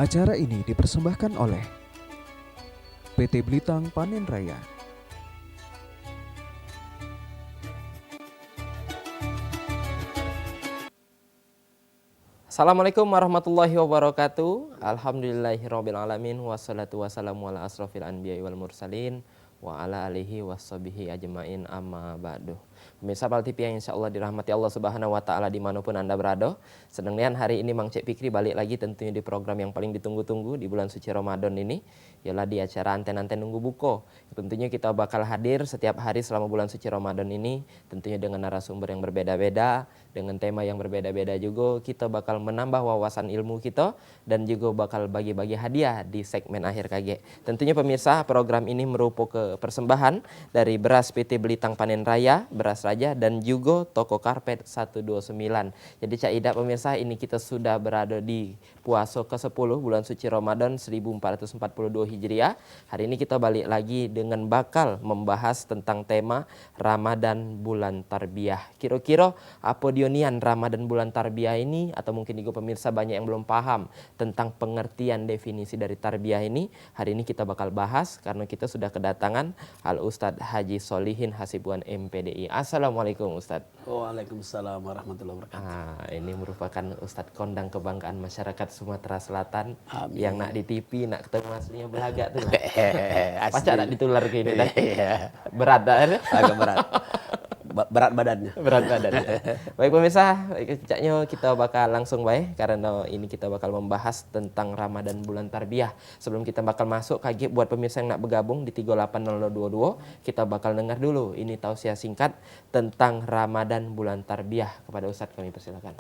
Acara ini dipersembahkan oleh PT Blitang Panen Raya. Assalamualaikum warahmatullahi wabarakatuh. Alhamdulillahirabbil alamin wassalatu wassalamu ala asrofil anbiya'i wal mursalin wa ala alihi washabihi ajmain amma ba'du. Pemirsa Pal TV yang insyaallah dirahmati Allah Subhanahu wa taala dimanapun Anda berada. Sedangkan hari ini Mang Cek Fikri balik lagi tentunya di program yang paling ditunggu-tunggu di bulan suci Ramadan ini, ialah di acara Anten-Anten Nunggu Buko. Tentunya kita bakal hadir setiap hari selama bulan suci Ramadan ini, tentunya dengan narasumber yang berbeda-beda, dengan tema yang berbeda-beda juga. Kita bakal menambah wawasan ilmu kita dan juga bakal bagi-bagi hadiah di segmen akhir KG. Tentunya pemirsa, program ini merupakan persembahan dari beras PT Blitang Panen Raya, beras Raja, dan juga toko karpet 129. Jadi Cak Ida pemirsa, ini kita sudah berada di puasa ke-10 bulan suci Ramadan 1442 Hijriah. Hari ini kita balik lagi dengan bakal membahas tentang tema Ramadan bulan Tarbiyah. Kira-kira apa dionian Ramadan bulan Tarbiyah ini, atau mungkin juga pemirsa banyak yang belum paham tentang pengertian definisi dari tarbiyah ini. Hari ini kita bakal bahas karena kita sudah kedatangan Al Ustadz Haji Solihin Hasibuan MPDI. Assalamualaikum Ustadz. Waalaikumsalam warahmatullahi wabarakatuh. Ini merupakan Ustadz kondang kebanggaan masyarakat Sumatera Selatan. Amin. Yang nak di TV, nak ketemu aslinya belaga tuh. Asli. Pacak nak ditular ke ini. Iya. Berat dah. Agak berat. Berat badannya. Berat badan. Baik pemirsa, caknya kita bakal langsung baik karena ini kita bakal membahas tentang Ramadan bulan Tarbiyah. Sebelum kita bakal masuk kaget buat pemirsa yang nak bergabung di 380022, kita bakal dengar dulu ini tausiah singkat tentang Ramadan bulan Tarbiyah. Kepada Ustadz kami persilakan.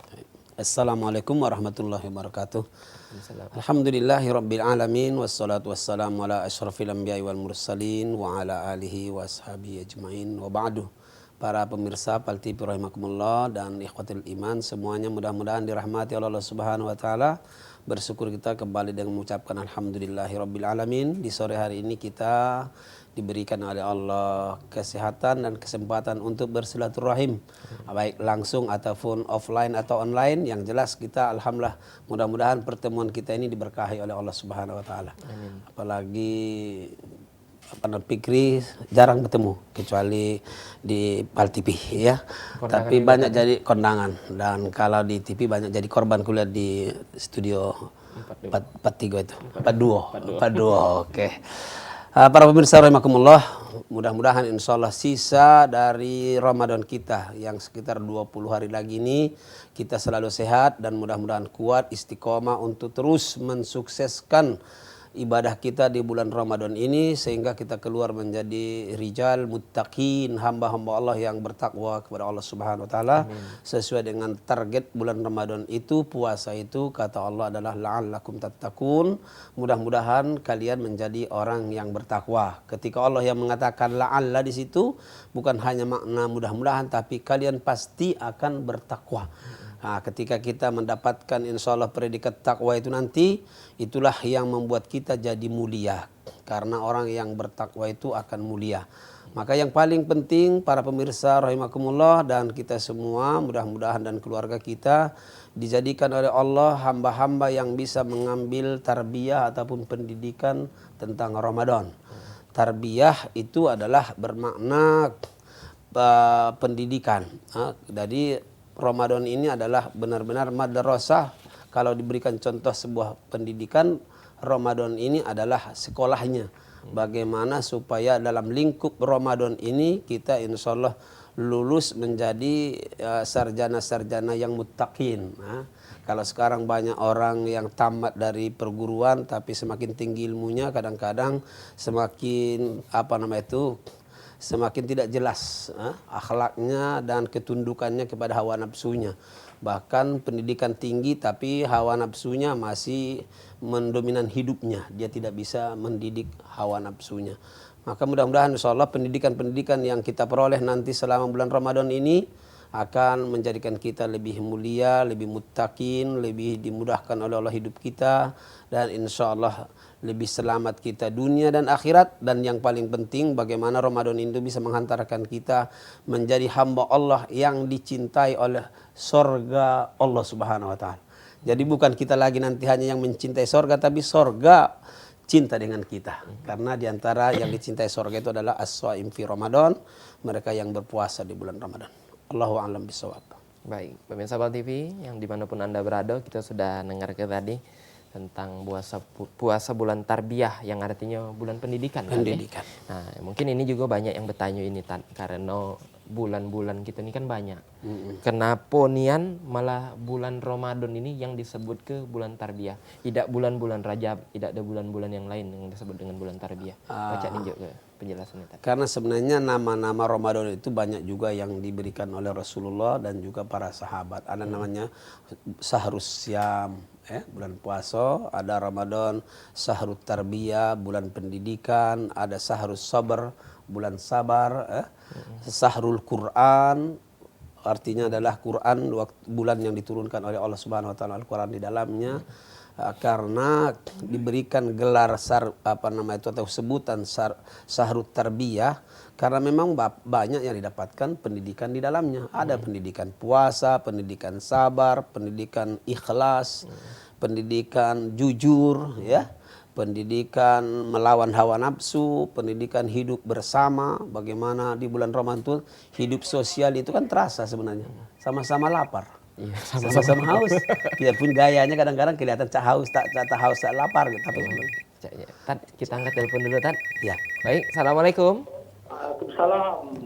Assalamualaikum warahmatullahi wabarakatuh. Alhamdulillahirabbil alamin wassalatu wassalamu ala asyrafil anbiya'i wal mursalin wa ala alihi washabihi ajmain wa ba'du. Para pemirsa Pal TV rahimakumullah dan ikhwatul iman semuanya, mudah-mudahan dirahmati oleh Allah Subhanahu wa taala. Bersyukur kita kembali dengan mengucapkan alhamdulillahirabbil alamin. Di sore hari ini kita diberikan oleh Allah kesehatan dan kesempatan untuk bersilaturahim, baik langsung ataupun offline atau online. Yang jelas kita alhamdulillah, mudah-mudahan pertemuan kita ini diberkahi oleh Allah Subhanahu wa taala. Apalagi Fikri jarang bertemu kecuali di Pal TV ya. Kondangan Tapi banyak jadi kondangan, dan kalau di TV banyak jadi korban kuliah di studio 43 itu. 42. Oke. Para pemirsa rahimakumullah, mudah-mudahan insyaallah sisa dari Ramadan kita yang sekitar 20 hari lagi ini kita selalu sehat dan mudah-mudahan kuat istiqomah untuk terus mensukseskan ibadah kita di bulan Ramadan ini sehingga kita keluar menjadi rijal muttaqin, hamba-hamba Allah yang bertakwa kepada Allah Subhanahu wa taala. Sesuai dengan target bulan Ramadan itu, puasa itu kata Allah adalah la'allakum tattaqun. Mudah-mudahan kalian menjadi orang yang bertakwa. Ketika Allah yang mengatakan la'alla di situ bukan hanya makna mudah-mudahan, tapi kalian pasti akan bertakwa. Ketika kita mendapatkan insyaallah predikat takwa itu nanti, itulah yang membuat kita jadi mulia. Karena orang yang bertakwa itu akan mulia. Maka yang paling penting para pemirsa rahimakumullah dan kita semua, mudah-mudahan dan keluarga kita dijadikan oleh Allah hamba-hamba yang bisa mengambil tarbiyah ataupun pendidikan tentang Ramadan. Tarbiyah itu adalah bermakna pendidikan. Jadi Ramadan ini adalah benar-benar madrasah. Kalau diberikan contoh sebuah pendidikan, Ramadan ini adalah sekolahnya. Bagaimana supaya dalam lingkup Ramadan ini kita insyaallah lulus menjadi sarjana-sarjana yang muttaqin. Kalau sekarang banyak orang yang tamat dari perguruan tapi semakin tinggi ilmunya, kadang-kadang semakin semakin tidak jelas akhlaknya dan ketundukannya kepada hawa nafsunya. Bahkan pendidikan tinggi tapi hawa nafsunya masih mendominan hidupnya. Dia tidak bisa mendidik hawa nafsunya. Maka mudah-mudahan insyaallah pendidikan-pendidikan yang kita peroleh nanti selama bulan Ramadan ini akan menjadikan kita lebih mulia, lebih muttaqin, lebih dimudahkan oleh Allah hidup kita, dan insyaallah lebih selamat kita dunia dan akhirat. Dan yang paling penting, bagaimana Ramadan itu bisa menghantarkan kita menjadi hamba Allah yang dicintai oleh surga Allah Subhanahu wa taala. Jadi bukan kita lagi nanti hanya yang mencintai sorga, tapi sorga cinta dengan kita. Karena diantara yang dicintai sorga itu adalah as-shaim fi Ramadan, mereka yang berpuasa di bulan Ramadan. Allahu a'lam bishawab. Baik, pemirsa Bal TV yang dimanapun Anda berada, kita sudah dengar tadi tentang puasa bulan Tarbiyah yang artinya bulan pendidikan. Pendidikan. Nah, mungkin ini juga banyak yang bertanya ini karena bulan-bulan kita ini kan banyak. Kenapa nian malah bulan Ramadan ini yang disebut ke bulan Tarbiyah? Tidak bulan-bulan Rajab, tidak ada bulan-bulan yang lain yang disebut dengan bulan Tarbiyah. Baca ninjau ke penjelasannya tadi. Karena sebenarnya nama-nama Ramadan itu banyak juga yang diberikan oleh Rasulullah dan juga para sahabat. Ada namanya Sahrus Syam, bulan puasa, ada Ramadan, Sahrut Tarbiyah, bulan pendidikan, ada Sahrus Sabar, bulan sabar, Sahrul Quran, artinya adalah Quran, bulan yang diturunkan oleh Allah Subhanahu wa taala Al-Quran di dalamnya. Karena diberikan gelar atau sebutan Sahrut Tarbiyah karena memang banyak yang didapatkan pendidikan di dalamnya. Ada pendidikan puasa, pendidikan sabar, pendidikan ikhlas, pendidikan jujur, pendidikan melawan hawa nafsu, pendidikan hidup bersama. Bagaimana di bulan Ramadan itu hidup sosial itu kan terasa sebenarnya. Sama-sama lapar. Iya, Sama-sama haus. Biarpun gayanya kadang-kadang kelihatan tak haus, tak haus, tak lapar gitu. Tapi sebenarnya. Tad, kita angkat telepon dulu, Tad. ya. Baik, Assalamualaikum. Waalaikumsalam.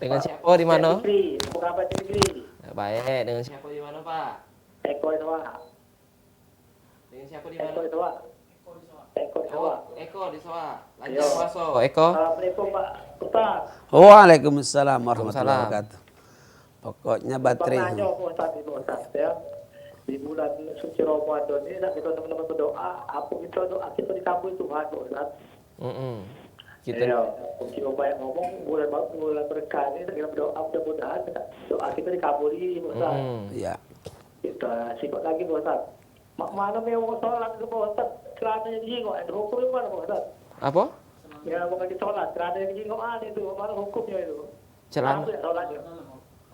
Dengan siapa di mana? Fikri, apa kabar Fikri? Baik, dengan siapa di mana, Pak? Eko itu Pak. Dengan siapa di Eko mana? itu Pak. Eko itu Pak. Eko di Soa. Lanjut Ayo. puasa. Eko. Assalamualaikum Pak Ustaz. Waalaikumsalam warahmatullahi wabarakatuh. Pokoknya baterai. Pernah Pak Ustaz itu Ustaz ya. Di bulan suci Ramadan ini kita teman-teman berdoa, apa kita doa kita dikabul Tuhan Pak Ustaz. Kita Kita banyak ngomong bulan berkah ini kita berdoa mudah-mudahan doa kita dikabuli Pak Ustaz. Ya. Kita sifat lagi Pak Ustaz. Mak mana mau sholat itu Pak Ustaz? Celananya dijingok, ada hukumnya mana Pak Ustaz? apa? Ya mau lagi sholat, celananya dijingok itu, mana hukumnya itu? Celana. Apa ya sholatnya?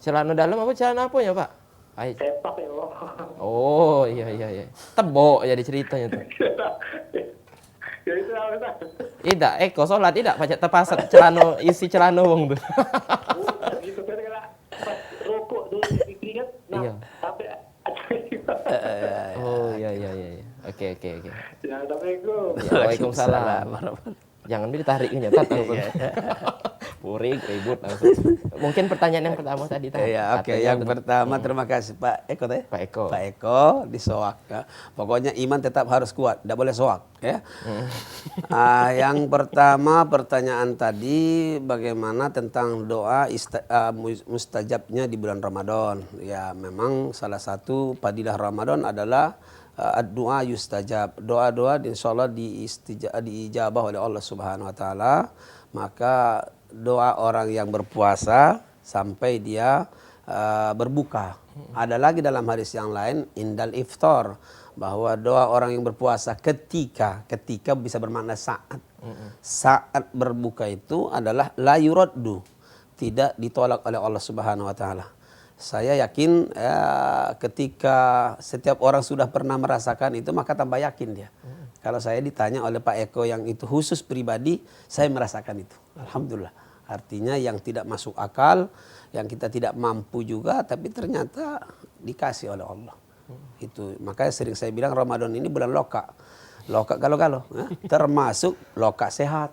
Celana dalam apa celana apa ya, Pak? Ay. Sepak ya Pak. Oh, iya. Tebok jadi ceritanya tuh. Ya itu apa Ustaz? Tidak, Eko sholat tidak pacak terpasat celana isi celana wong tuh. Bukan gitu kan kalau pas rokok dulu diingat, Iya. sampai Oh, iya. Oke. Ya, Assalamualaikum. Waalaikumsalam. Jangan ditariknya Tat langsung. Puring, ribut langsung. Mungkin pertanyaan yang pertama tadi Tat. Ya, oke. Yang pertama terima kasih Pak Eko teh. Pak Eko. Pak Eko disoak. Ya. Pokoknya iman tetap harus kuat, tidak boleh soak. Ya. Yang pertama pertanyaan tadi bagaimana tentang doa mustajabnya di bulan Ramadan. Ya, memang salah satu fadilah Ramadan adalah doa yustajab. Doa-doa insyaallah diijabah oleh Allah Subhanahu wa taala. Maka doa orang yang berpuasa sampai dia berbuka. Ada lagi dalam hadis yang lain indal iftar bahwa doa orang yang berpuasa ketika bisa bermakna saat. Saat berbuka itu adalah la yuraddu, tidak ditolak oleh Allah Subhanahu wa taala. Saya yakin ketika setiap orang sudah pernah merasakan itu maka tambah yakin dia. Kalau saya ditanya oleh Pak Eko yang itu khusus pribadi, saya merasakan itu. Alhamdulillah. Artinya yang tidak masuk akal, yang kita tidak mampu juga, tapi ternyata dikasih oleh Allah. Itu makanya sering saya bilang Ramadan ini bulan loka. Loka galau-galau, termasuk loka sehat.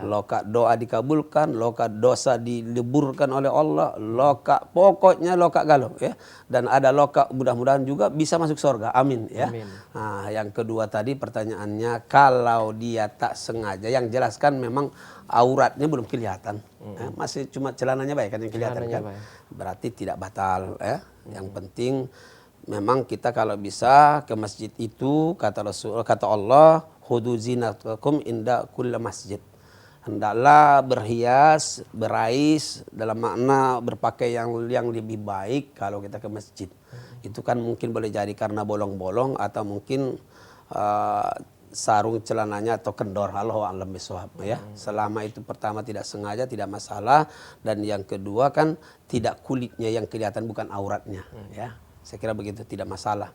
Loka doa dikabulkan, loka dosa dileburkan oleh Allah, loka pokoknya loka galau ya. Dan ada loka mudah-mudahan juga bisa masuk surga. Amin ya. Amin. Nah, yang kedua tadi pertanyaannya kalau dia tak sengaja, yang jelaskan memang auratnya belum kelihatan. Masih cuma celananya baik kan yang kelihatan kan. Berarti tidak batal ya. Yang penting memang kita kalau bisa ke masjid itu kata Allah khudu zinatakum inda kulli masjid. Hendaklah berhias, berais dalam makna berpakai yang lebih baik kalau kita ke masjid. Itu kan mungkin boleh jadi karena bolong-bolong atau mungkin sarung celananya atau kendor. Allahu a'lam bishawab ya. Selama itu pertama tidak sengaja tidak masalah, dan yang kedua kan tidak kulitnya yang kelihatan bukan auratnya ya. Saya kira begitu, tidak masalah.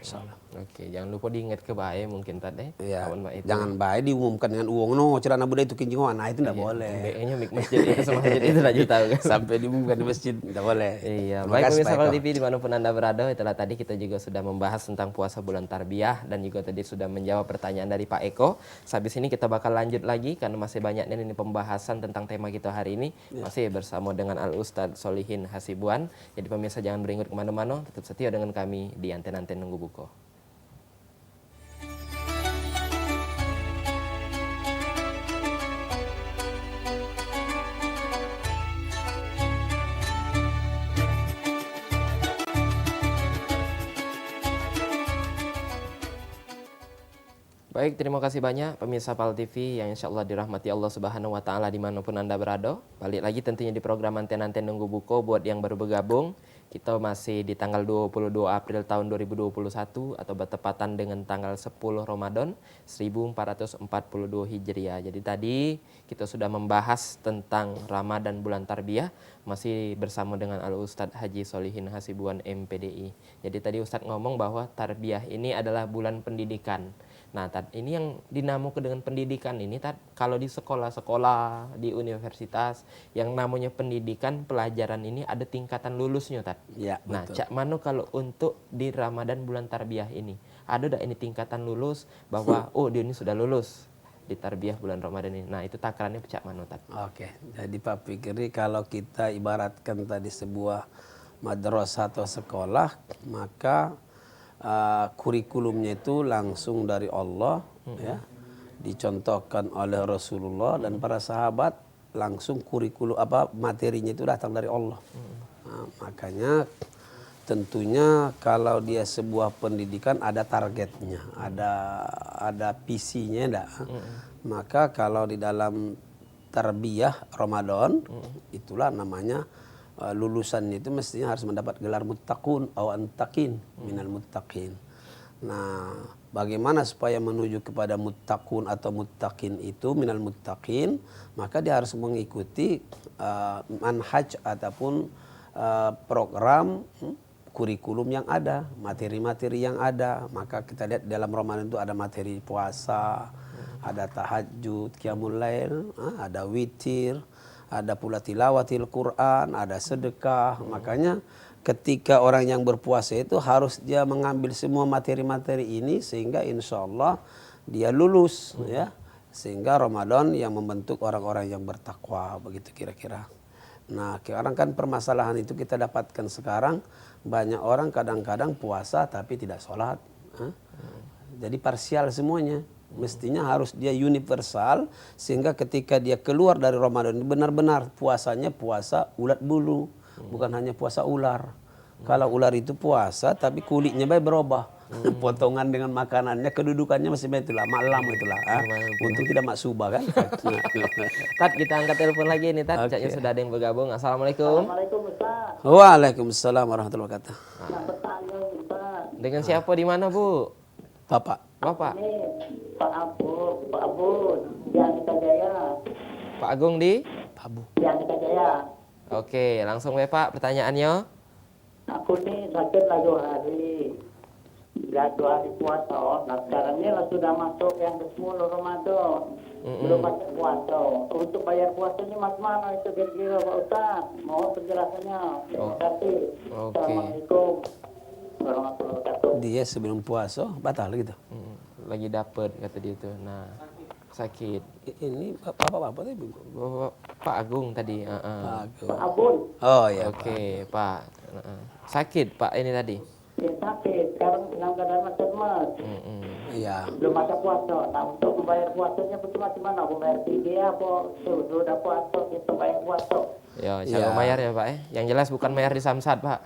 Insyaallah. Oke, jangan lupa diingat ke bae mungkin tadi. Ya, Kawan bae itu. jangan baik diumumkan dengan uang no celana Buddha itu kinjingan. Nah itu tidak boleh. BE-nya mik masjid itu sama masjid itu aja tahu kan. Sampai diumumkan di masjid tidak boleh. Iya, Terima baik kasih, pemirsa Pak Fal Eko. TV dimanapun Anda berada, itulah tadi kita juga sudah membahas tentang puasa bulan Tarbiyah dan juga tadi sudah menjawab pertanyaan dari Pak Eko. Habis ini kita bakal lanjut lagi karena masih banyaknya ini pembahasan tentang tema kita hari ini. Masih bersama dengan Al Ustadz Solihin Hasibuan. Jadi pemirsa jangan beringgut kemana-mana, tetap setia dengan kami di Anten-Anten Nunggu Buko. Baik, terima kasih banyak pemirsa Pal TV yang insya Allah dirahmati Allah Subhanahu Wa Taala dimanapun Anda berada. Balik lagi tentunya di program Anten-Anten Nunggu Buko. Buat yang baru bergabung, kita masih di tanggal 22 April tahun 2021 atau bertepatan dengan tanggal 10 Ramadan 1442 Hijriah. Jadi tadi kita sudah membahas tentang Ramadan bulan Tarbiyah masih bersama dengan Al Ustadz Haji Solihin Hasibuan MPDI. Jadi tadi Ustadz ngomong bahwa Tarbiyah ini adalah bulan pendidikan. Nah, ini yang dinamakan dengan pendidikan ini, kalau di sekolah-sekolah, di universitas, yang namanya pendidikan, pelajaran ini ada tingkatan lulusnya, Tad. Ya, Nah, betul. cak mano kalau untuk di Ramadan bulan Tarbiyah ini, ada ini tingkatan lulus, bahwa, oh dia ini sudah lulus di Tarbiyah bulan Ramadan ini. Nah, itu takarannya cak mano, Tad. Oke, jadi Pak Fikri kalau kita ibaratkan tadi sebuah madrasah atau sekolah, maka kurikulumnya itu langsung dari Allah, ya, dicontohkan oleh Rasulullah dan para sahabat, langsung kurikulum materinya itu datang dari Allah. Nah, makanya tentunya kalau dia sebuah pendidikan ada targetnya, ada visinya, enggak? Maka kalau di dalam tarbiyah Ramadan, itulah namanya lulusan itu mestinya harus mendapat gelar muttaqun atau antaqin minal muttaqin. Nah, bagaimana supaya menuju kepada muttaqun atau muttaqin itu minal muttaqin, maka dia harus mengikuti manhaj ataupun program kurikulum yang ada, materi-materi yang ada. Maka kita lihat dalam Ramadan itu ada materi puasa, ada tahajud, qiyamul lail, ada witir, ada pula tilawatil Quran, ada sedekah. Makanya ketika orang yang berpuasa itu harus dia mengambil semua materi-materi ini sehingga insya Allah dia lulus, ya. Sehingga Ramadan yang membentuk orang-orang yang bertakwa, begitu kira-kira. Nah, sekarang kan permasalahan itu kita dapatkan sekarang, banyak orang kadang-kadang puasa tapi tidak sholat. Jadi parsial semuanya. Mestinya harus dia universal sehingga ketika dia keluar dari Ramadan benar-benar puasanya puasa ulat bulu, bukan hanya puasa ular. Kalau ular itu puasa tapi kulitnya baik berubah, potongan dengan makanannya, kedudukannya masih itulah malam itulah, untuk tidak maksubah kan. Tad, kita angkat telepon lagi nih, Tad. Oke. Caknya sudah ada yang bergabung. Assalamualaikum. Assalamualaikum Ustaz. Waalaikumsalam warahmatullahi wabarakatuh. Nak bertanya Ustaz. Dengan siapa di mana, Bu? Bapak. Bapak. Ini Pak Abud, yang kita jaya, Pak Agung di? Abu. yang kita jaya. Oke, langsung ya Pak pertanyaannya. Aku nih sakit lah 2 hari. Ya 2 hari puasa. Nah sekarang ini lah sudah masuk yang ke-10 Ramadan. Belum masuk puasa. Untuk bayar puasanya mana itu kira-kira Pak Ustaz? Mohon penjelasannya. Terima kasih. Oke. Assalamualaikum warahmatullahi wabarakatuh. Dia sebelum puasa batal gitu. Lagi dapet kata dia tuh. Nah, sakit. Ini bapak tadi. Pak Agung tadi. Agung. Pak Abud, Oh ya. Oke, Pak. Sakit Pak ini tadi. dia sakit. Sekarang dalam keadaan macam mas. Iya. Belum ada puasa. Nah untuk membayar puasanya bagaimana? Membayar tiga apa? Sudah puasa kita bayar puasa. Ya, Iya. cara bayar ya Pak. Yang jelas bukan bayar di Samsat Pak.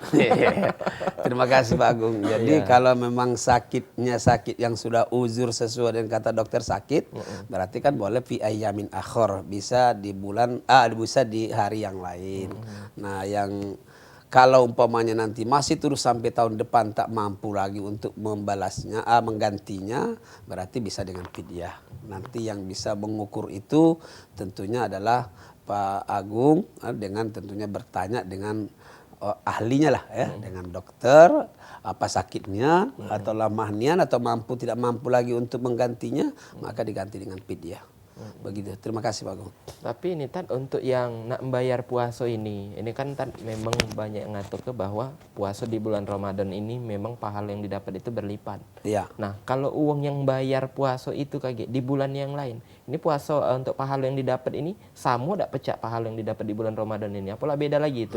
Terima kasih Pak Agung. Jadi kalau memang sakitnya sakit yang sudah uzur sesuai dengan kata dokter sakit, berarti kan boleh fi ayyamin akhor, bisa di bulan bisa di hari yang lain. Nah, yang kalau umpamanya nanti masih terus sampai tahun depan tak mampu lagi untuk membalasnya, menggantinya, berarti bisa dengan fidyah. Nanti yang bisa mengukur itu tentunya adalah Pak Agung, dengan tentunya bertanya dengan ahlinya lah ya, dengan dokter apa sakitnya atau lemahnya atau tidak mampu lagi untuk menggantinya, maka diganti dengan fidyah. Begitu. Terima kasih Pak Agung. Tapi ini Tan, untuk yang nak membayar puasa ini kan Tan memang banyak yang ngatur ke bahwa puasa di bulan Ramadan ini memang pahala yang didapat itu berlipat. Iya. Nah, kalau uang yang bayar puasa itu kayak di bulan yang lain, ini puasa untuk pahala yang didapat ini sama tidak pecah pahala yang didapat di bulan Ramadan ini? Apalah beda lagi itu?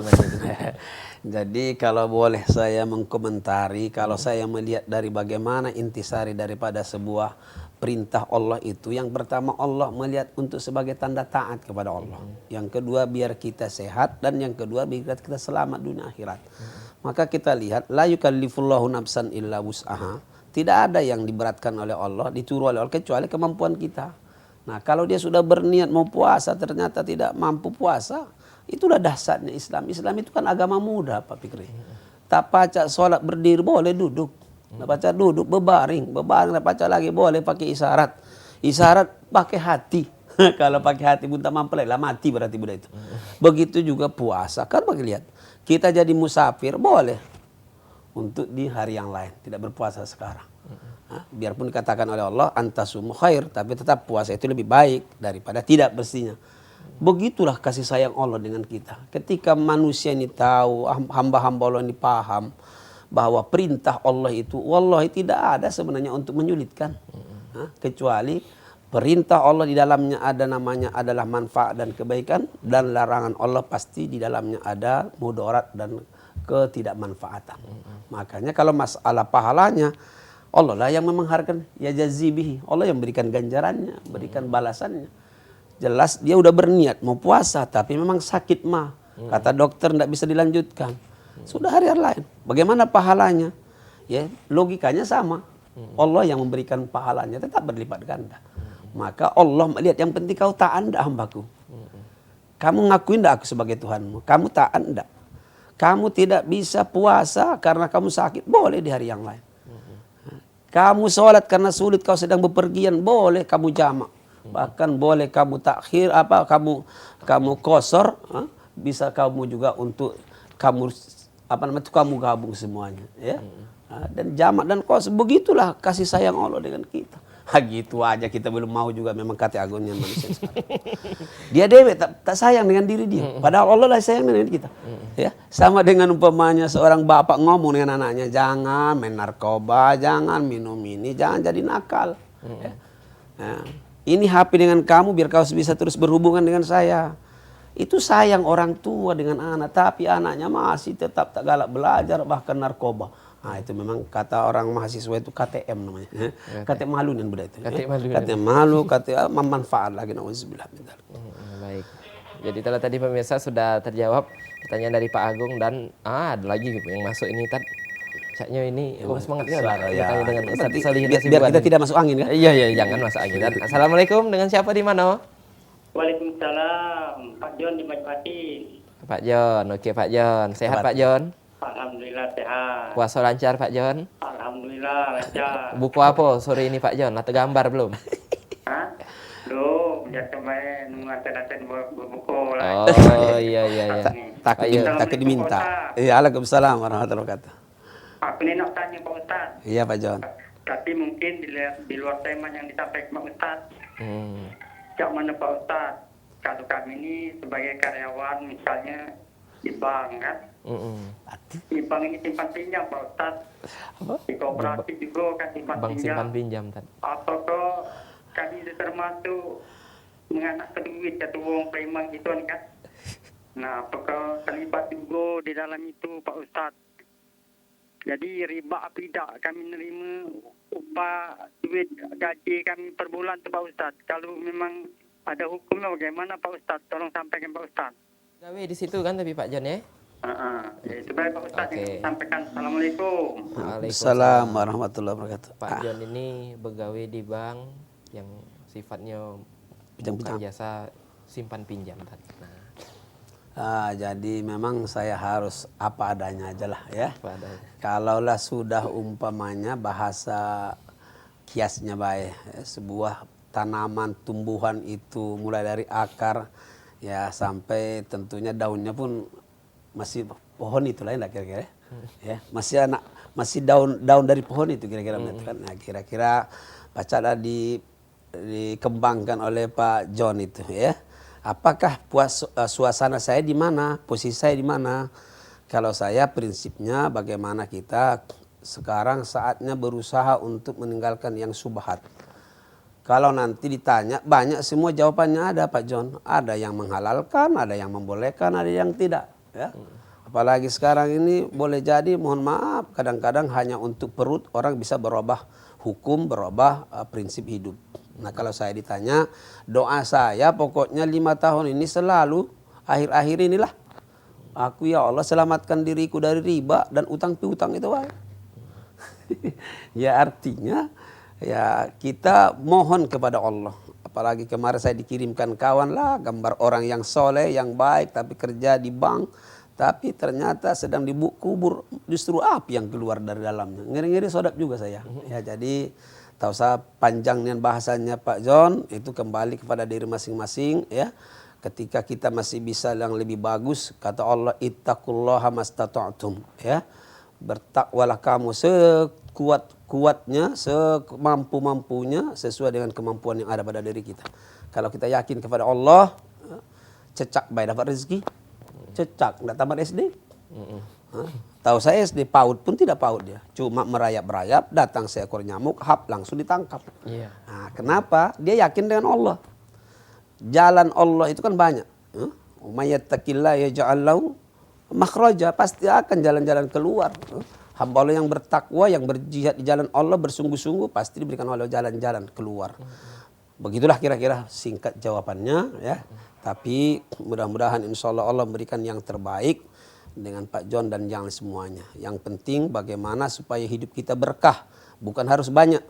Jadi kalau boleh saya mengkomentari, kalau saya melihat dari bagaimana intisari daripada sebuah perintah Allah itu, yang pertama Allah melihat untuk sebagai tanda taat kepada Allah. Yang kedua biar kita sehat, dan yang kedua biar kita selamat dunia akhirat. Maka kita lihat la yukallifullahu nafsan illa wus'aha. Tidak ada yang diberatkan oleh Allah, disuruh oleh Allah kecuali kemampuan kita. Nah, kalau dia sudah berniat mau puasa ternyata tidak mampu puasa, itulah dahsyatnya Islam. Islam itu kan agama mudah Pak Fikri. Tak baca sholat berdiri boleh, duduk. Tak baca duduk, berbaring tak baca lagi boleh, pakai isyarat. Isyarat pakai hati. Kalau pakai hati pun tak mampu lah mati berarti budak itu. Begitu juga puasa. Kan bagi lihat, kita jadi musafir boleh untuk di hari yang lain, tidak berpuasa sekarang. Biarpun dikatakan oleh Allah antasumu khair, tapi tetap puasa itu lebih baik daripada tidak bersihnya. Begitulah kasih sayang Allah dengan kita. Ketika manusia ini tahu, hamba-hamba Allah ini paham bahwa perintah Allah itu wallahi tidak ada sebenarnya untuk menyulitkan. Kecuali perintah Allah di dalamnya ada namanya adalah manfaat dan kebaikan, dan larangan Allah pasti di dalamnya ada mudarat dan ketidakmanfaatan. Makanya kalau masalah pahalanya, Allah lah yang memengharkan, ya jazibihi. Allah yang berikan ganjarannya, berikan balasannya. Jelas dia udah berniat mau puasa tapi memang sakit mah. Kata dokter tidak bisa dilanjutkan. Sudah hari lain. Bagaimana pahalanya? Ya, logikanya sama. Allah yang memberikan pahalanya tetap berlipat ganda. Maka Allah melihat yang penting kau taat enggak hambaku. Kamu ngakuin enggak aku sebagai Tuhanmu? Kamu taat enggak? Kamu tidak bisa puasa karena kamu sakit, boleh di hari yang lain. Kamu sholat karena sulit, kau sedang bepergian, boleh kamu jamak. Bahkan boleh kamu takhir, kamu kosor, bisa kamu juga untuk kamu kamu gabung semuanya, ya. Dan jamak dan kosor, begitulah kasih sayang Allah dengan kita. Gitu aja kita belum mau juga, memang kata agungnya manusia sekarang. Dia dewek tak sayang dengan diri dia, padahal Allah lah sayang dengan kita. Ya, sama dengan umpamanya seorang bapak ngomong dengan anaknya, jangan main narkoba, jangan minum ini, jangan jadi nakal. Ya. Nah, ini HP dengan kamu biar kau bisa terus berhubungan dengan saya. Itu sayang orang tua dengan anak, tapi anaknya masih tetap tak galak belajar, bahkan narkoba. Nah, itu memang kata orang mahasiswa itu KTM namanya. KTM malu nih budak itu. KTM malu, KTM manfaat lagi, nauzubillah. Baik. Jadi tadi pemirsa sudah terjawab pertanyaan dari Pak Agung, dan ada lagi yang masuk ini Caknya ini semangat ya. Bertanya dengan Ustaz Solihin Hasibuan. Biar kita tidak masuk angin kan? Iya, jangan masuk angin. Assalamualaikum, dengan siapa di mana? Waalaikumsalam, Pak John di Majpahit. Pak John, oke Pak John. Sehat Pak John? Alhamdulillah sehat. Puasa lancar Pak John? Alhamdulillah lancar. Buku apa sore ini Pak John? Atau gambar belum? Hah? Belum, ya kemarin ngasih berbuku lah. Oh iya. Takut diminta. Iya, Waalaikumsalam warahmatullahi wabarakatuh. Aku ini nak tanya Pak Ustaz. Iya Pak John. Tapi mungkin di luar tema yang disampaikan Pak Ustaz. Cak mana Pak Ustaz? Kalau kami ini sebagai karyawan misalnya di bank kan? Di bank ini simpan pinjam Pak Ustaz. Di kooperatif juga kan simpan Bank pinjam. simpan pinjam Apakah kami itu termasuk menganak ke duit atau uang preman gitu kan? Nah, apakah terlibat juga di dalam itu Pak Ustaz? Jadi riba apa tidak kami menerima upah duit gaji kami per bulan tu Pak Ustaz. Kalau memang ada hukumnya bagaimana Pak Ustaz? Tolong sampaikan Pak Ustaz. Gawe di situ kan tapi Pak John ya? Itu baik Pak Ustaz yang sampaikan. Assalamualaikum. Waalaikumsalam warahmatullahi wabarakatuh. Pak John ini begawe di bank yang sifatnya bukan jasa simpan pinjam. Jadi memang saya harus apa adanya aja lah ya. Kalaulah sudah umpamanya bahasa kiasnya baik, sebuah tanaman tumbuhan itu mulai dari akar ya sampai tentunya daunnya pun masih pohon itu lain lah kira-kira. Ya, masih daun dari pohon itu kira-kira kan. Nah, kira-kira bacalah dikembangkan oleh Pak John itu ya. Apakah suasana saya di mana, posisi saya di mana? Kalau saya prinsipnya bagaimana kita sekarang saatnya berusaha untuk meninggalkan yang subhat. Kalau nanti ditanya banyak semua jawabannya ada Pak John. Ada yang menghalalkan, ada yang membolehkan, ada yang tidak. Ya. Apalagi sekarang ini boleh jadi mohon maaf kadang-kadang hanya untuk perut orang bisa berubah hukum, berubah prinsip hidup. Nah kalau saya ditanya doa saya pokoknya 5 tahun ini selalu akhir-akhir inilah. Aku ya Allah selamatkan diriku dari riba dan utang piutang itu. Ya artinya ya kita mohon kepada Allah. Apalagi kemarin saya dikirimkan kawan lah gambar orang yang soleh, yang baik tapi kerja di bank. Tapi ternyata sedang dikubur justru api yang keluar dari dalamnya. Ngeri-ngeri sodap juga saya. Ya jadi tahu saya panjang nian bahasanya Pak John itu kembali kepada diri masing-masing ya. Ketika kita masih bisa yang lebih bagus kata Allah ittaqullaha mastata'tum ya. Bertakwalah kamu sekuat-kuatnya, semampu-mampunya sesuai dengan kemampuan yang ada pada diri kita. Kalau kita yakin kepada Allah, cecak baik dapat rezeki. Cecak, nggak tamat SD. Tahu saya SD PAUD pun tidak PAUD dia. Cuma merayap-rayap, datang seekor nyamuk, hap langsung ditangkap. Iya. Nah, kenapa? Dia yakin dengan Allah. Jalan Allah itu kan banyak. Umayyattaqillah yaj'al lahu makhraja, pasti akan jalan-jalan keluar. Hamba Allah yang bertakwa, yang berjihad di jalan Allah bersungguh-sungguh pasti diberikan oleh jalan-jalan keluar. Begitulah kira-kira singkat jawabannya ya. Tapi mudah-mudahan insya Allah memberikan yang terbaik dengan Pak John dan yang semuanya. Yang penting bagaimana supaya hidup kita berkah. Bukan harus banyak.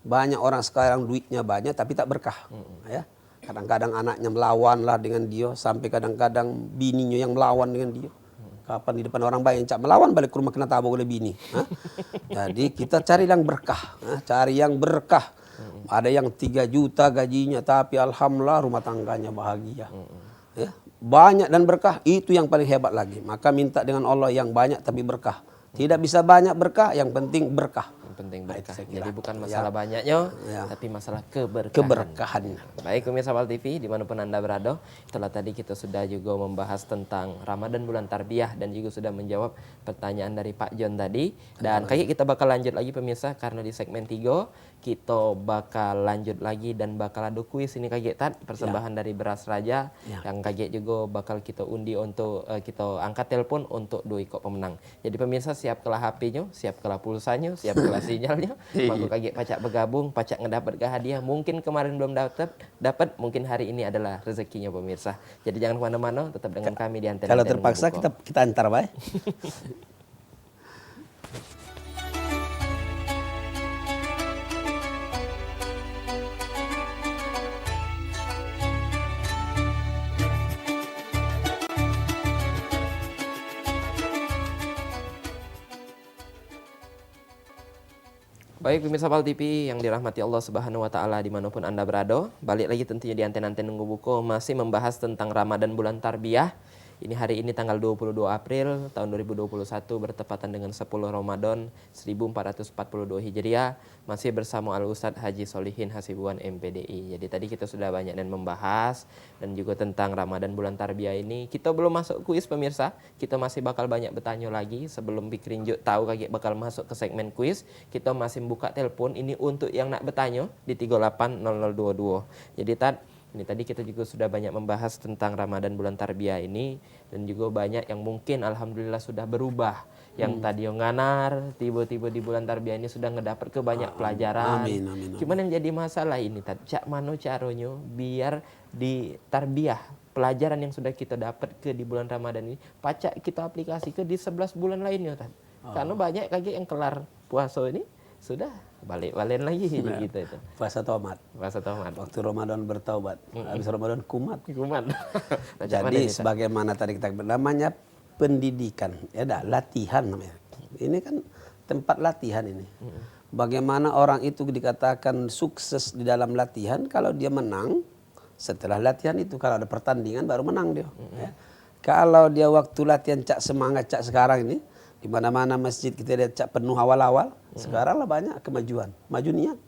Banyak orang sekarang duitnya banyak tapi tak berkah. Ya. Kadang-kadang anaknya melawan lah dengan dia. Sampai kadang-kadang bininya yang melawan dengan dia. Kapan di depan orang banyak cak melawan balik ke rumah kena tabok oleh bini. Jadi kita cari yang berkah. Cari yang berkah. Ada yang 3 juta gajinya tapi alhamdulillah rumah tangganya bahagia. Ya, banyak dan berkah itu yang paling hebat lagi. Maka minta dengan Allah yang banyak tapi berkah. Tidak bisa banyak berkah, yang penting berkah. Yang penting berkah. Jadi bukan masalah banyaknya, tapi masalah keberkahan. Keberkahan. Baik pemirsa Pal TV dimanapun Anda berada, itulah tadi kita sudah juga membahas tentang Ramadan bulan tarbiyah dan juga sudah menjawab pertanyaan dari Pak John tadi. Dan kayak kita bakal lanjut lagi pemirsa karena di segmen 3 kita bakal lanjut lagi dan bakal ada kuis ini kaget Tat, persembahan dari Beras Raja yang kaget juga bakal kita undi untuk kita angkat telepon untuk 2 ikut pemenang. Jadi pemirsa siapkanlah HP-nya, siapkanlah pulsanya, siapkanlah sinyalnya. Maka kaget pacak bergabung, pacak ngedapat ke hadiah. Mungkin kemarin belum dapat, mungkin hari ini adalah rezekinya pemirsa. Jadi jangan kemana-mana, tetap dengan kami di Antena. Kalau terpaksa kita antar baik. Baik pemirsa Pal TV yang dirahmati Allah Subhanahu wa taala dimanapun Anda berada, balik lagi tentunya di Antena-Antena Nunggu Buku masih membahas tentang Ramadan bulan tarbiyah. Ini hari ini tanggal 22 April tahun 2021 bertepatan dengan 10 Ramadan 1442 Hijriah, masih bersama Al Ustadz Haji Solihin Hasibuan MPDI. Jadi tadi kita sudah banyak dan membahas dan juga tentang Ramadan bulan tarbiyah ini. Kita belum masuk kuis pemirsa, kita masih bakal banyak bertanya lagi. Sebelum Pikrin tahu kaget bakal masuk ke segmen kuis, kita masih buka telepon ini untuk yang nak bertanya di 380022. Jadi ini tadi kita juga sudah banyak membahas tentang Ramadan bulan tarbiyah ini dan juga banyak yang mungkin alhamdulillah sudah berubah. Yang tadi yang nganar tiba-tiba di bulan tarbiyah ini sudah ngedapat ke banyak pelajaran. Amin. Cuman yang jadi masalah ini cak mano caranya biar di tarbiyah pelajaran yang sudah kita dapat ke di bulan Ramadan ini pacak kita aplikasi ke di 11 bulan lainnya Karena banyak kaget yang kelar puasa ini sudah balik-balen lagi gitu itu. Puasa tomat. Waktu Ramadan bertaubat. Habis Ramadan kumat. Jadi sebagaimana tadi kita namanya pendidikan, ya latihan namanya. Ini kan tempat latihan ini. Bagaimana orang itu dikatakan sukses di dalam latihan kalau dia menang setelah latihan itu, kalau ada pertandingan baru menang dia. Ya. Kalau dia waktu latihan cak semangat cak sekarang ini, di mana-mana masjid kita lihat cak penuh awal-awal, sekarang lah banyak kemajuan, maju niat.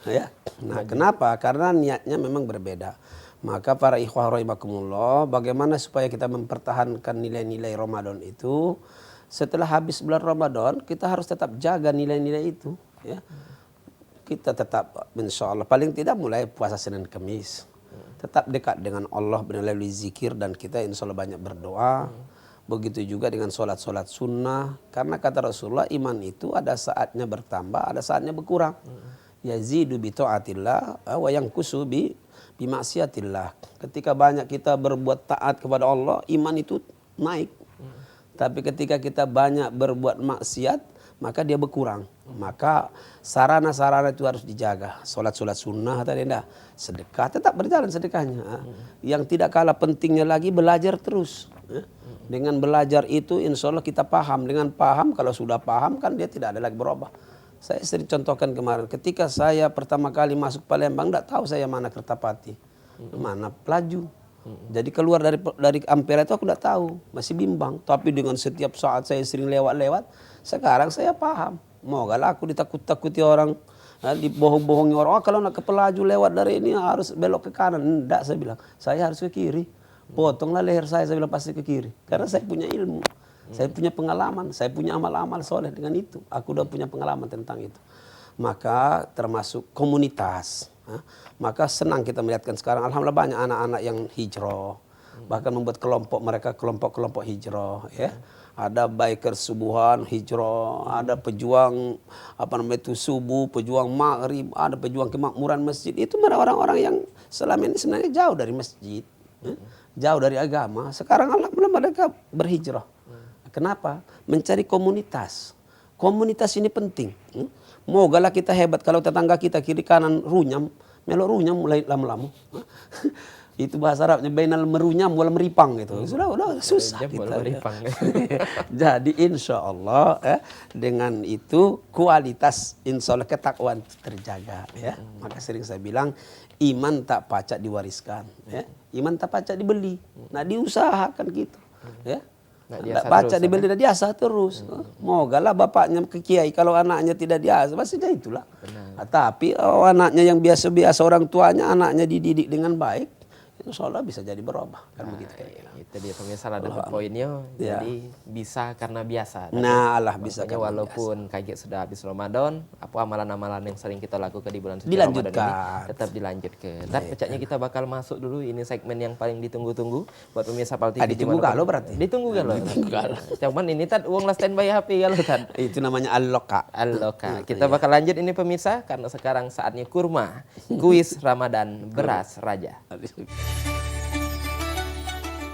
Ya. Nah, kenapa? Karena niatnya memang berbeda. Maka para ikhwah rahimakumullah, bagaimana supaya kita mempertahankan nilai-nilai Ramadan itu, setelah habis bulan Ramadan, kita harus tetap jaga nilai-nilai itu. Ya. Kita tetap, insya Allah, paling tidak mulai puasa Senin Kamis. Tetap dekat dengan Allah melalui zikir dan kita insya Allah banyak berdoa. Begitu juga dengan sholat-sholat sunnah. Karena kata Rasulullah, iman itu ada saatnya bertambah, ada saatnya berkurang. Yazidu bi ta'atillah wa yanqusu bi maksiatillah. Ketika banyak kita berbuat taat kepada Allah, iman itu naik. Tapi ketika kita banyak berbuat maksiat, maka dia berkurang. Maka sarana-sarana itu harus dijaga. Sholat-sholat sunnah tadi dah. Sedekah tetap berjalan sedekahnya. Yang tidak kalah pentingnya lagi belajar terus. Dengan belajar itu insya Allah kita paham. Dengan paham, kalau sudah paham kan dia tidak ada lagi berubah. Saya sering contohkan kemarin, ketika saya pertama kali masuk Palembang, tidak tahu saya mana Kertapati, mana Pelaju. Jadi keluar dari Ampera itu aku tidak tahu, masih bimbang. Tapi dengan setiap saat saya sering lewat-lewat, sekarang saya paham. Mogalah aku ditakut-takuti orang, dibohong-bohongi orang. Oh, kalau nak ke Pelaju lewat dari ini harus belok ke kanan. Tidak, saya bilang, saya harus ke kiri. Potonglah leher saya bilang pasti ke kiri. Karena saya punya ilmu. Saya punya pengalaman, saya punya amal-amal soleh dengan itu. Aku udah punya pengalaman tentang itu. Maka termasuk komunitas. Maka senang kita melihatkan sekarang. Alhamdulillah banyak anak-anak yang hijrah. Bahkan membuat kelompok mereka kelompok-kelompok hijrah. Ya. Ada biker subuhan hijrah, ada pejuang subuh, pejuang maghrib, ada pejuang kemakmuran masjid. Itu orang-orang yang selama ini sebenarnya jauh dari masjid, jauh dari agama. Sekarang alhamdulillah mereka berhijrah. Kenapa? Mencari komunitas. Komunitas ini penting. Mogalah kita hebat kalau tetangga kita kiri kanan runyam, melok runyam mulai lama-lama. Itu bahasa Arabnya bainal merunyam wal meripang itu. Sudah susah kita. Jadi insya Allah dengan itu kualitas insya Allah ketakwaan terjaga. Ya. Maka sering saya bilang iman tak pacak diwariskan. Ya. Iman tak pacak dibeli. Nah diusahakan gitu. Ya. Tidak baca dibeli dan diasah terus. Mogalah bapaknya ke kiai kalau anaknya tidak diasah, pastinya itulah. Tapi anaknya yang biasa-biasa orang tuanya anaknya dididik dengan baik, insya Allah bisa jadi berubah. Kan begitu kira-kira. Itu dia pemirsa ada poinnya. Ya. Jadi bisa karena biasa. Nah Allah bisa karena walaupun kaget sudah habis Ramadan, apa amalan-amalan yang sering kita lakukan di bulan suci dilanjutkan. Ramadan ini tetap dilanjutkan. Dan pecahnya kita bakal masuk dulu ini segmen yang paling ditunggu-tunggu buat pemirsa Pal TV. Ditunggu kalau berarti. Ditunggu kalau. Cuman ini tad uang lah standby HP kalau tad. Itu namanya al-loka. Al-loka. Kita bakal lanjut ini pemirsa karena sekarang saatnya kurma. Kuis Ramadan beras raja.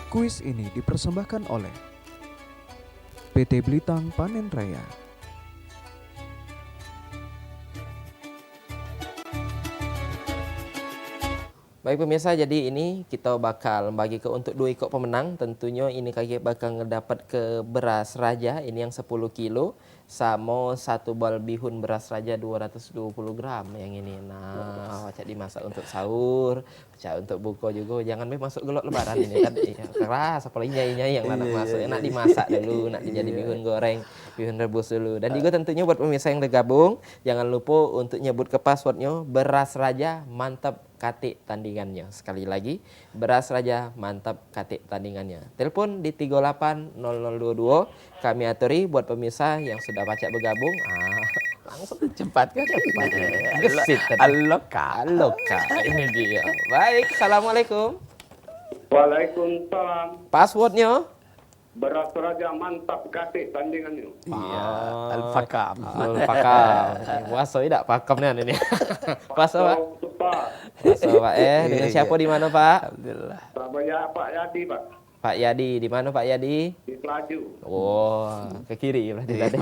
Kuis ini dipersembahkan oleh PT Blitang Panen Raya. Baik pemirsa, jadi ini kita bakal bagi ke untuk 2 ekor pemenang. Tentunya ini kaki bakal ngedapat ke beras raja ini yang 10 kilo sama 1 bal bihun beras raja 220 gram yang ini. Nah, wacak dimasak untuk sahur, wacak untuk buka juga. Jangan masuk gelok lebaran ini kan keras, apalagi nyai-nyai yang nak masuk. Nak dimasak dulu, nak dijadi bihun goreng, bihun rebus dulu. Dan juga tentunya buat pemirsa yang bergabung, jangan lupa untuk nyebut ke passwordnya beras raja mantap katik tandingannya. Sekali lagi, beras raja mantap katik tandingannya. Telepon di 380022. Kami aturi buat pemirsa yang sudah pacak bergabung. Langsung cepat kan? Cepat. Gesit. Al-loka. Ini dia. Baik, assalamualaikum. Waalaikumsalam. Passwordnya? Beras raja mantap kasih tandingannya. Iya, al-fakam. Puasa tidak pakamnya ini. Puasa Pak. Puasa Pak dengan siapa di mana Pak? Alhamdulillah. Surabaya Pak Yadi Pak. Pak Yadi di mana Pak Yadi? Di Pelaju. Oh, ke kiri berarti tadi.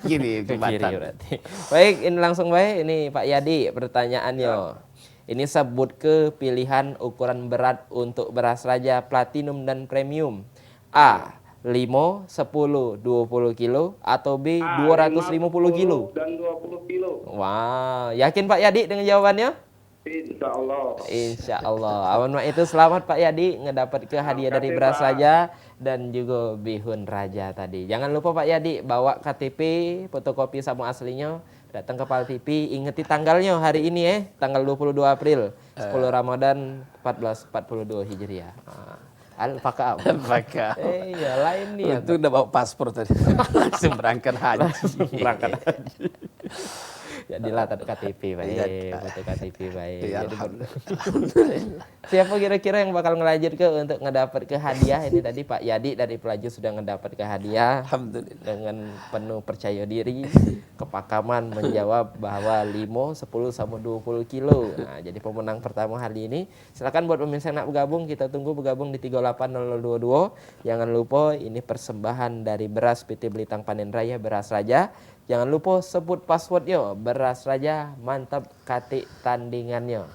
Kiri Ke kiri berarti. Baik, ini langsung baik. Ini Pak Yadi pertanyaannya. Ini sebut ke pilihan ukuran berat untuk beras raja platinum dan premium. A. 5, 10, 20 kilo atau B 250 kilo. Dan 20 kilo. Wah, yakin Pak Yadi dengan jawabannya? Insya Allah. Insya Allah. Awan mak itu selamat Pak Yadi ngedapat ke hadiah dari kasih, Beras Pak. Raja dan juga bihun Raja tadi. Jangan lupa Pak Yadi bawa KTP, fotokopi sama aslinya, datang ke Pal TV, ingeti tanggalnya hari ini tanggal 22 April 10 Ramadan 1442 Hijriah. Al-Fakam. Fakam. Iya lain nih. Itu udah bawa paspor tadi. Langsung berangkat haji. Berangkat haji. Jadilah KTP baik, Iya. foto KTP baik. Iya, Jadi alhamdulillah. siapa kira-kira yang bakal ngelanjut ke untuk ngedapat ke hadiah ini tadi Pak Yadi dari Pelaju sudah ngedapat ke hadiah Alhamdulillah. dengan penuh percaya diri, kepakaman menjawab bahwa 5, 10 sama 20 kilo. Nah, jadi pemenang pertama hari ini. Silakan buat pemirsa yang nak bergabung, kita tunggu bergabung di 38022. Jangan lupa ini persembahan dari Beras PT Belitang Panen Raya Beras Raja. Jangan lupa sebut passwordnya Beras Raja mantap katik tandingannya.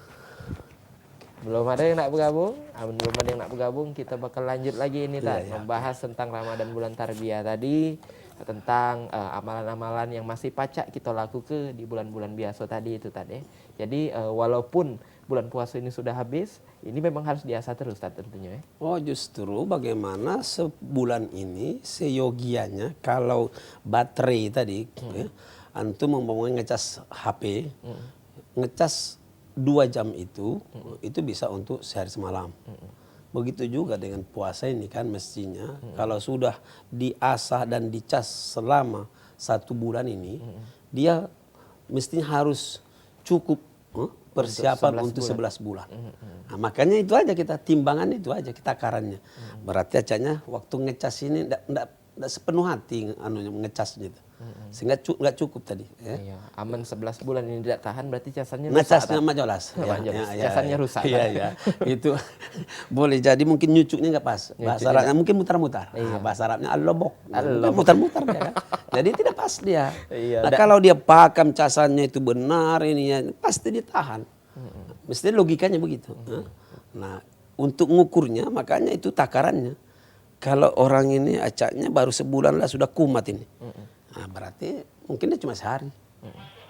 Belum ada yang nak bergabung? Belum ada yang nak bergabung, kita bakal lanjut lagi ini membahas tentang Ramadan bulan Tarbiyah tadi, tentang amalan-amalan yang masih pacak kita lakukan di bulan-bulan biasa tadi itu tadi. Jadi walaupun bulan puasa ini sudah habis, ini memang harus diasah terus tentunya. Oh justru bagaimana sebulan ini seyogianya kalau baterai tadi ya, antum umpamanya ngecas HP, ngecas 2 jam itu bisa untuk sehari semalam. Begitu juga dengan puasa ini kan mestinya kalau sudah diasah dan dicas selama 1 bulan ini, dia mestinya harus cukup persiapan untuk 11 bulan. Nah, makanya itu aja kita timbangan itu aja kita takarannya. Berarti acanya waktu ngecas ini enggak sepenuh hati ngecasnya itu. Sehingga nggak cukup tadi ya. Iya, aman 11 bulan ini tidak tahan berarti casannya Ngecasnya majolas. Casannya rusak. Iya. Itu boleh jadi mungkin nyucuknya nggak pas. Bahasa Arabnya mungkin mutar-mutar. Bahasa Arabnya al-lobok. Mutar-mutar dia kan. Jadi tidak pas dia. Iya, Nah, kalau dia pakam casannya itu benar ini ya, pasti dia tahan. Mesti logikanya begitu. Nah, untuk ngukurnya makanya itu takarannya. Kalau orang ini acaknya baru sebulan lah sudah kumat ini. Nah, berarti mungkin dia cuma sehari.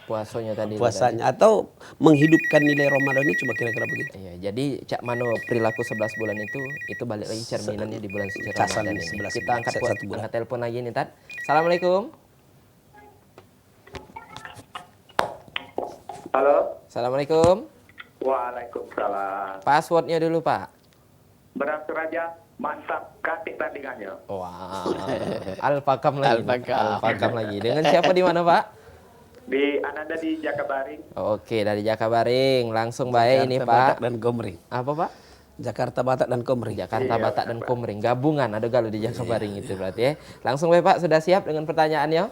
Puasanya tadi. Puasanya atau menghidupkan nilai Ramadan ini cuma kira-kira begitu. Iya, jadi cak mano perilaku 11 bulan itu balik lagi cerminannya di bulan suci Casan Ramadan ini. 11 Kita bulan, angkat satu bulan. angkat telepon lagi nih Tat. Assalamualaikum. Halo. Assalamualaikum. Waalaikumsalam. Passwordnya dulu Pak. Beras Raja mantap katik tandingannya. Wah, Al-Fakam lagi. Al-Fakam. Al-Fakam lagi. Dengan siapa di mana Pak? Di Ananda di Jakabaring. Oke, dari Jakabaring. Langsung baik ini Batak Pak. dan Komering. Apa Pak? Jakarta Batak dan Komering. Jakarta Batak dan Komering. Gabungan ada galau di Jakabaring itu berarti ya. Langsung baik Pak, sudah siap dengan pertanyaannya?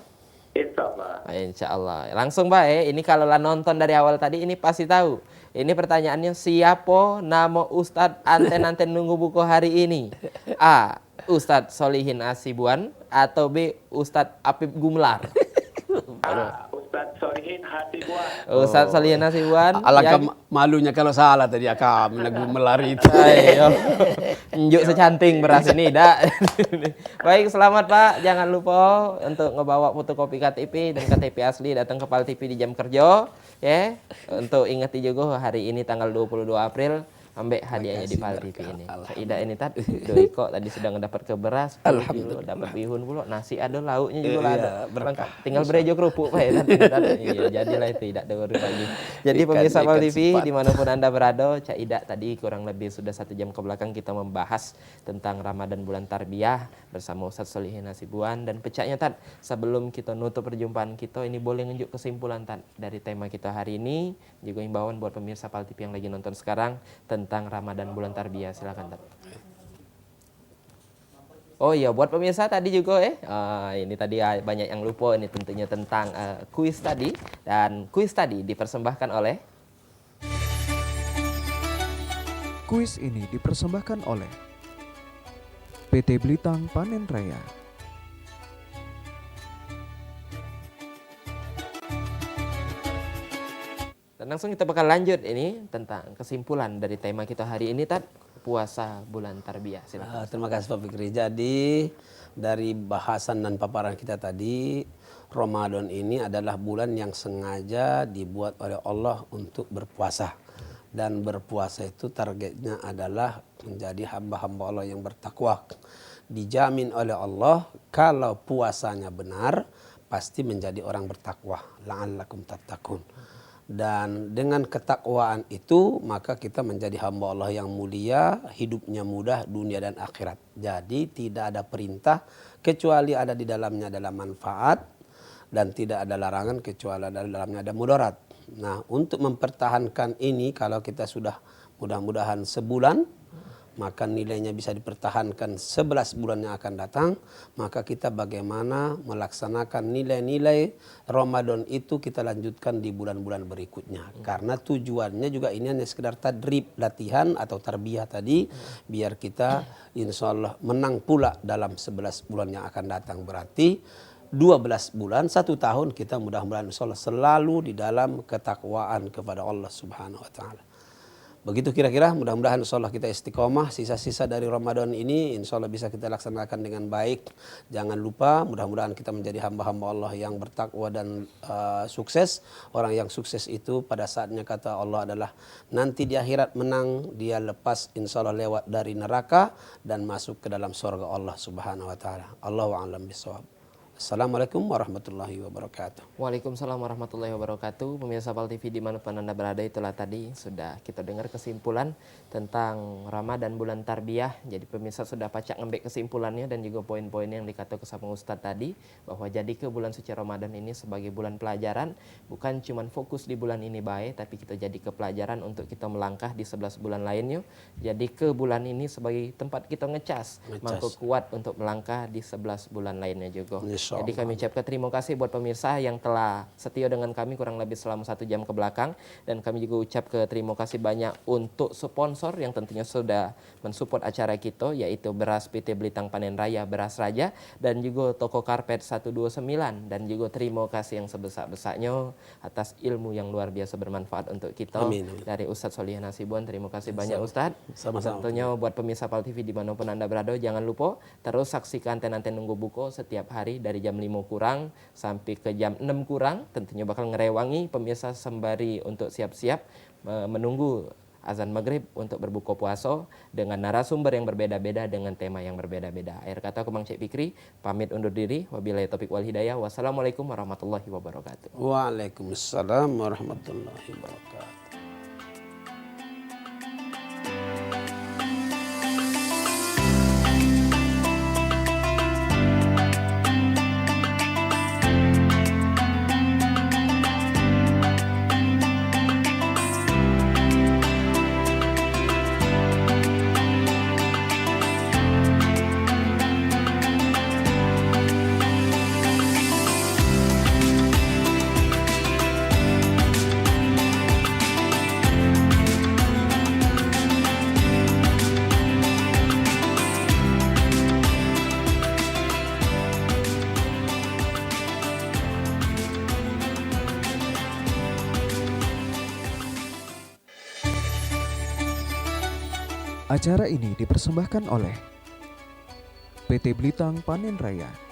Insya Allah. Insya Allah. Langsung baik. Ini kalau lah nonton dari awal tadi ini pasti tahu. Ini pertanyaannya siapa nama Ustadz anten-anten nunggu buku hari ini? A. Ustadz Solihin Asibuan atau B. Ustadz Apip Gumlar? Ustadz Solihin Hasibuan. Ustadz Solihin Asibuan. Alangkah malunya kalau salah tadi akam lagu melari itu. Ayo. Njuk secanting beras ini dak. Baik, selamat Pak. Jangan lupa untuk ngebawa fotokopi KTP dan KTP asli datang ke Pal TV di jam kerja ya. Untuk ingat juga hari ini tanggal 22 April ambek hadiahnya di Pal TV ini. Ida ini tadi Doiko tadi sudah ngedapat ke beras, alhamdulillah dapat bihun pula, nasi ada, lauknya juga ada. Lengkap. Tinggal berejo kerupuk Pak ya. Iya, jadilah itu tidak ada lagi. Jadi pemirsa Pal TV dimanapun Anda berada, Cak Ida tadi kurang lebih sudah 1 jam ke belakang kita membahas tentang Ramadan bulan Tarbiyah bersama Ustadz Solihin Hasibuan dan pecahnya Tad. Sebelum kita nutup perjumpaan kita ini boleh nunjuk kesimpulan Tad dari tema kita hari ini, juga himbauan buat pemirsa Pal TV yang lagi nonton sekarang tentang Ramadan bulan Tarbiyah. Silakan Tad. Oh iya, buat pemirsa tadi juga ini tadi banyak yang lupa ini tentunya tentang kuis tadi, dan kuis tadi dipersembahkan oleh Kuis ini dipersembahkan oleh PT Belitang Panen Raya. Dan langsung kita bakal lanjut ini tentang kesimpulan dari tema kita hari ini Tad, puasa bulan Tarbiyah. Silakan. Terima kasih Pak Fikri. Jadi dari bahasan dan paparan kita tadi, Ramadan ini adalah bulan yang sengaja dibuat oleh Allah untuk berpuasa. Dan berpuasa itu targetnya adalah menjadi hamba-hamba Allah yang bertakwa. Dijamin oleh Allah kalau puasanya benar pasti menjadi orang bertakwa. La'allakum tattaqun. Dan dengan ketakwaan itu maka kita menjadi hamba Allah yang mulia, hidupnya mudah dunia dan akhirat. Jadi tidak ada perintah kecuali ada di dalamnya adalah manfaat, dan tidak ada larangan kecuali ada di dalamnya ada mudarat. Nah, untuk mempertahankan ini kalau kita sudah mudah-mudahan sebulan, maka nilainya bisa dipertahankan 11 bulan yang akan datang, maka kita bagaimana melaksanakan nilai-nilai Ramadan itu kita lanjutkan di bulan-bulan berikutnya. Karena tujuannya juga ini hanya sekedar tadrib, latihan atau tarbiyah tadi, biar kita insya Allah menang pula dalam 11 bulan yang akan datang. Berarti 12 bulan, 1 tahun kita mudah-mudahan insya Allah selalu di dalam ketakwaan kepada Allah Subhanahu wa Ta'ala. Begitu kira-kira, mudah-mudahan insya Allah kita istiqomah. Sisa-sisa dari Ramadan ini insya Allah bisa kita laksanakan dengan baik. Jangan lupa, mudah-mudahan kita menjadi hamba-hamba Allah yang bertakwa dan sukses. Orang yang sukses itu pada saatnya kata Allah adalah nanti di akhirat menang, dia lepas insya Allah lewat dari neraka dan masuk ke dalam surga Allah Subhanahu wa Ta'ala. Allahu a'lam bishawab. Assalamualaikum warahmatullahi wabarakatuh. Waalaikumsalam warahmatullahi wabarakatuh. Pemirsa PAL TV dimanapun Anda berada, itulah tadi sudah kita dengar kesimpulan tentang Ramadan bulan tarbiyah. Jadi pemirsa sudah pacak ngambil kesimpulannya dan juga poin-poin yang dikatakan sama Ustadz tadi, bahwa jadi ke bulan suci Ramadan ini sebagai bulan pelajaran, bukan cuma fokus di bulan ini baik, tapi kita jadi ke pelajaran untuk kita melangkah di 11 bulan lainnya. Jadi ke bulan ini sebagai tempat kita ngecas. Mampu kuat untuk melangkah di 11 bulan lainnya juga. Jadi kami ucapkan terima kasih buat pemirsa yang telah setia dengan kami kurang lebih selama 1 jam ke belakang. Dan kami juga ucap ke terima kasih banyak untuk sponsor yang tentunya sudah mensupport acara kita, yaitu Beras PT Belitang Panen Raya Beras Raja, dan juga Toko Karpet 129. Dan juga terima kasih yang sebesar-besarnya atas ilmu yang luar biasa bermanfaat untuk kita. Amin. Dari Ustadz Solihin Hasibuan, terima kasih banyak Ustadz. Sama-sama. Tentunya buat pemirsa PAL TV dimanapun Anda berada, jangan lupa terus saksikan Tenten Nunggu Buko setiap hari dari jam 5 kurang sampai ke jam 6 kurang. Tentunya bakal ngerewangi pemirsa sembari untuk siap-siap menunggu azan maghrib untuk berbuka puasa dengan narasumber yang berbeda-beda dengan tema yang berbeda-beda. Akhir kata aku Bang Cik Fikri pamit undur diri. Wabillahi taufiq wal hidayah. Wassalamualaikum warahmatullahi wabarakatuh. Waalaikumsalam warahmatullahi wabarakatuh. Acara ini dipersembahkan oleh PT Belitang Panen Raya.